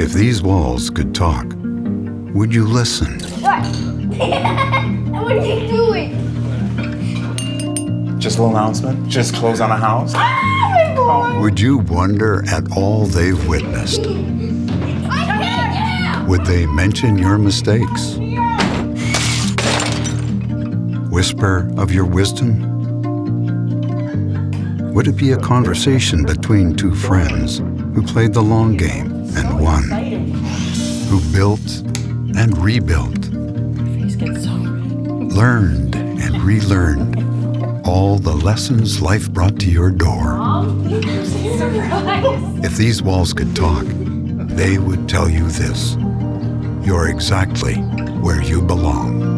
If these walls could talk, would you listen? What? What are you doing? Just a little announcement. Just closed on a house. Would you wonder at all they've witnessed? Would they mention your mistakes? Whisper of your wisdom? Would it be a conversation between two friends who played the long game and won? Who built and rebuilt? Learned and relearned all the lessons life brought to your door. If these walls could talk, they would tell you this: you're exactly where you belong.